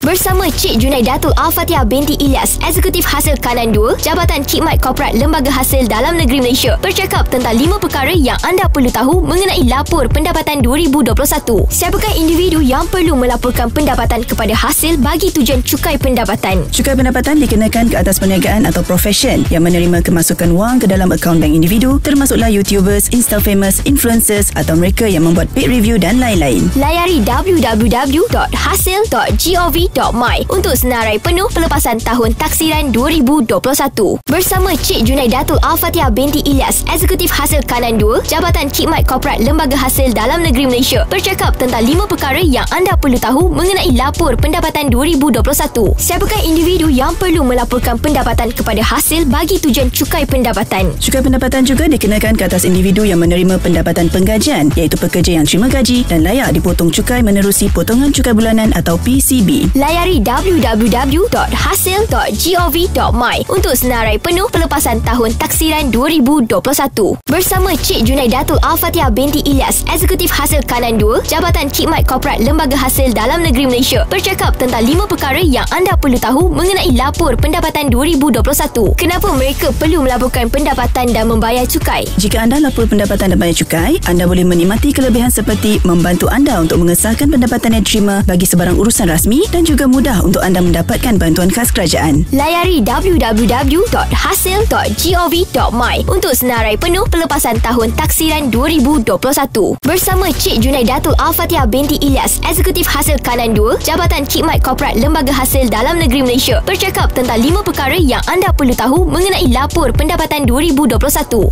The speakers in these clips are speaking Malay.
Bersama Cik Junaidatul Al-Fatihah binti Ilyas, Eksekutif Hasil Kanan 2, Jabatan Khidmat Korporat Lembaga Hasil Dalam Negeri Malaysia, bercakap tentang 5 perkara yang anda perlu tahu mengenai lapor pendapatan 2021. Siapakah individu yang perlu melaporkan pendapatan kepada hasil bagi tujuan cukai pendapatan? Cukai pendapatan dikenakan ke atas perniagaan atau profession yang menerima kemasukan wang ke dalam akaun bank individu, termasuklah YouTubers, Insta-famous, influencers atau mereka yang membuat paid review dan lain-lain. Layari www.hasil.gov.my untuk senarai penuh pelepasan tahun taksiran 2021. Bersama Cik Junaidatul Al-Fatihah binti Ilyas, Eksekutif Hasil Kanan 2, Jabatan Khidmat Korporat Lembaga Hasil Dalam Negeri Malaysia, bercakap tentang 5 perkara yang anda perlu tahu mengenai lapor pendapatan 2021. Siapakah individu yang perlu melaporkan pendapatan kepada hasil bagi tujuan cukai pendapatan? Cukai pendapatan juga dikenakan ke atas individu yang menerima pendapatan penggajian, iaitu pekerja yang terima gaji dan layak dipotong cukai menerusi potongan cukai bulanan atau PCB. Layari www.hasil.gov.my untuk senarai penuh pelepasan tahun taksiran 2021. Bersama Cik Junaidatul Al-Fatihah binti Ilyas, Eksekutif Hasil Kanan 2, Jabatan Khidmat Korporat Lembaga Hasil Dalam Negeri Malaysia, bercakap tentang 5 perkara yang anda perlu tahu mengenai lapor pendapatan 2021. Kenapa mereka perlu melaporkan pendapatan dan membayar cukai? Jika anda lapor pendapatan dan bayar cukai, anda boleh menikmati kelebihan seperti membantu anda untuk mengesahkan pendapatan yang diterima bagi sebarang urusan rasmi dan juga mudah untuk anda mendapatkan bantuan khas kerajaan. Layari www.hasil.gov.my untuk senarai penuh pelepasan tahun taksiran 2021. Bersama Cik Junaidatul Al-Fatihah binti Ilyas, Eksekutif Hasil Kanan 2, Jabatan Khidmat Korporat Lembaga Hasil Dalam Negeri Malaysia, bercakap tentang 5 perkara yang anda perlu tahu mengenai lapor pendapatan 2021.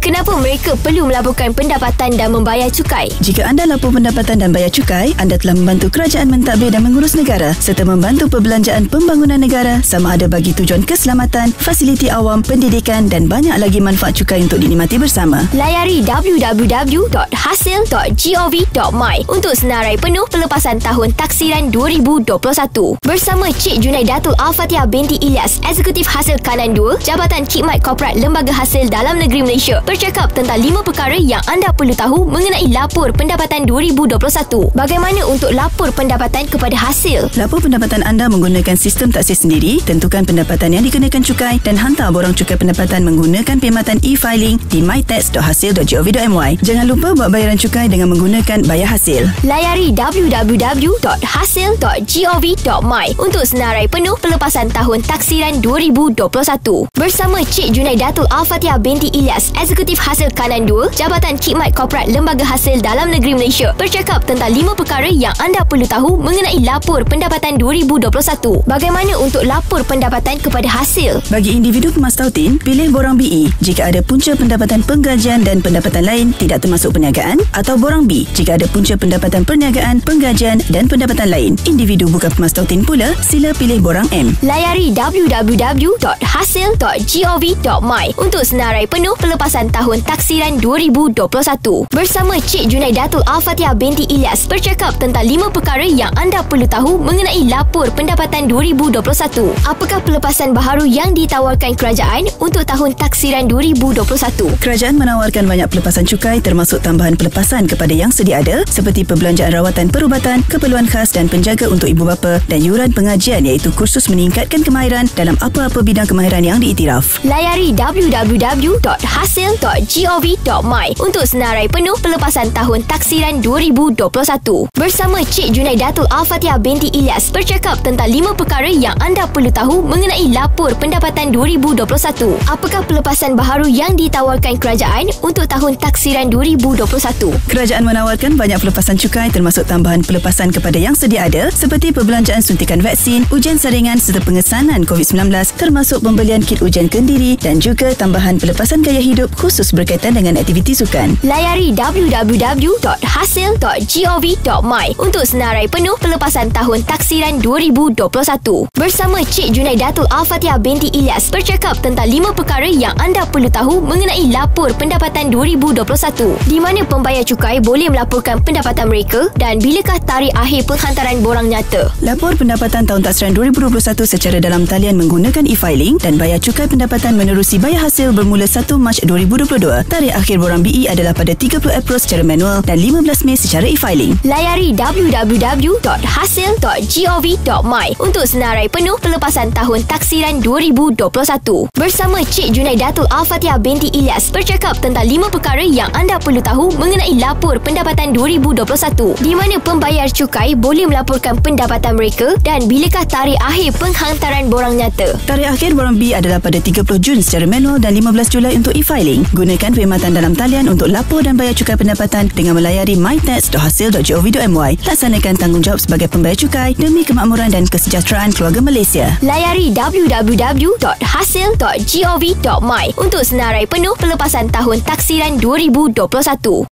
Kenapa mereka perlu melaporkan pendapatan dan membayar cukai? Jika anda lapor pendapatan dan bayar cukai, anda telah membantu kerajaan mentadbir dan mengurus negara serta membantu perbelanjaan pembangunan negara, sama ada bagi tujuan keselamatan, fasiliti awam, pendidikan dan banyak lagi manfaat cukai untuk dinikmati bersama. Layari www.hasil.gov.my untuk senarai penuh pelepasan tahun taksiran 2021. Bersama Cik Junaidatul Al-Fatihah binti Ilyas, Eksekutif Hasil Kanan 2, Jabatan Khidmat Korporat Lembaga Hasil Dalam Negeri Malaysia, bercakap tentang 5 perkara yang anda perlu tahu mengenai lapor pendapatan 2021. Bagaimana untuk lapor pendapatan kepada hasil? Lapor pendapatan anda menggunakan sistem taksir sendiri, tentukan pendapatan yang dikenakan cukai dan hantar borang cukai pendapatan menggunakan perkhidmatan e-filing di mytax.hasil.gov.my. Jangan lupa buat bayaran cukai dengan menggunakan bayar hasil. Layari www.hasil.gov.my untuk senarai penuh pelepasan tahun taksiran 2021. Bersama Cik Junaidatul Al-Fatihah binti Ilyas, Eksekutif Hasil Kanan 2, Jabatan Khidmat Korporat Lembaga Hasil Dalam Negeri Malaysia, bercakap tentang 5 perkara yang anda perlu tahu mengenai lapor pendapatan 2021. Bagaimana untuk lapor pendapatan kepada hasil? Bagi individu kemas tautin, pilih borang BE jika ada punca pendapatan penggajian dan pendapatan lain tidak termasuk perniagaan, atau borang B jika ada punca pendapatan perniagaan, penggajian dan pendapatan lain. Individu bukan kemas tautin pula, sila pilih borang M. Layari www.hasil.gov.my untuk senarai penuh pelepasan tahun taksiran 2021. Bersama Cik Junaidatul Al-Fatihah binti Ilyas, bercakap tentang 5 perkara yang anda perlu tahu mengenai lapor pendapatan 2021. Apakah pelepasan baharu yang ditawarkan kerajaan untuk tahun taksiran 2021? Kerajaan menawarkan banyak pelepasan cukai, termasuk tambahan pelepasan kepada yang sedia ada seperti perbelanjaan rawatan perubatan, keperluan khas dan penjaga untuk ibu bapa dan yuran pengajian, iaitu kursus meningkatkan kemahiran dalam apa-apa bidang kemahiran yang diiktiraf. Layari www.hasil.gov.my untuk senarai penuh pelepasan tahun taksiran 2021. Bersama Cik Junaidatul Al-Fatihah binti Ilyas, bercakap tentang 5 perkara yang anda perlu tahu mengenai lapor pendapatan 2021. Apakah pelepasan baharu yang ditawarkan kerajaan untuk tahun taksiran 2021? Kerajaan menawarkan banyak pelepasan cukai, termasuk tambahan pelepasan kepada yang sedia ada seperti perbelanjaan suntikan vaksin, ujian saringan serta pengesanan COVID-19, termasuk pembelian kit ujian kendiri dan juga tambahan pelepasan gaya hidup khusus berkaitan dengan aktiviti sukan. Layari www.hasil.gov.my untuk senarai penuh pelepasan tahun taksiran 2021. Bersama Cik Junaidatul Al-Fatihah binti Ilyas, bercakap tentang 5 perkara yang anda perlu tahu mengenai lapor pendapatan 2021. Di mana pembayar cukai boleh melaporkan pendapatan mereka dan bilakah tarikh akhir penghantaran borang nyata? Lapor pendapatan tahun taksiran 2021 secara dalam talian menggunakan e-filing dan bayar cukai pendapatan menerusi bayar hasil bermula 1 Mac 2022. Tarikh akhir borang BE adalah pada 30 April secara manual dan 15 Mei secara e-filing. Layari www.hasil.gov.my hasil.gov.my untuk senarai penuh pelepasan tahun taksiran 2021. Bersama Cik Junaidatul Al-Fatihah binti Ilyas bercakap tentang 5 perkara yang anda perlu tahu mengenai lapor pendapatan 2021, di mana pembayar cukai boleh melaporkan pendapatan mereka dan bilakah tarikh akhir penghantaran borang nyata. Tarikh akhir borang B adalah pada 30 Jun secara manual dan 15 Julai untuk e-filing. Gunakan perkhidmatan dalam talian untuk lapor dan bayar cukai pendapatan dengan melayari mytax.hasil.gov.my. Laksanakan tanggungjawab sebagai pembayar cukai demi kemakmuran dan kesejahteraan keluarga Malaysia. Layari www.hasil.gov.my untuk senarai penuh pelepasan tahun taksiran 2021.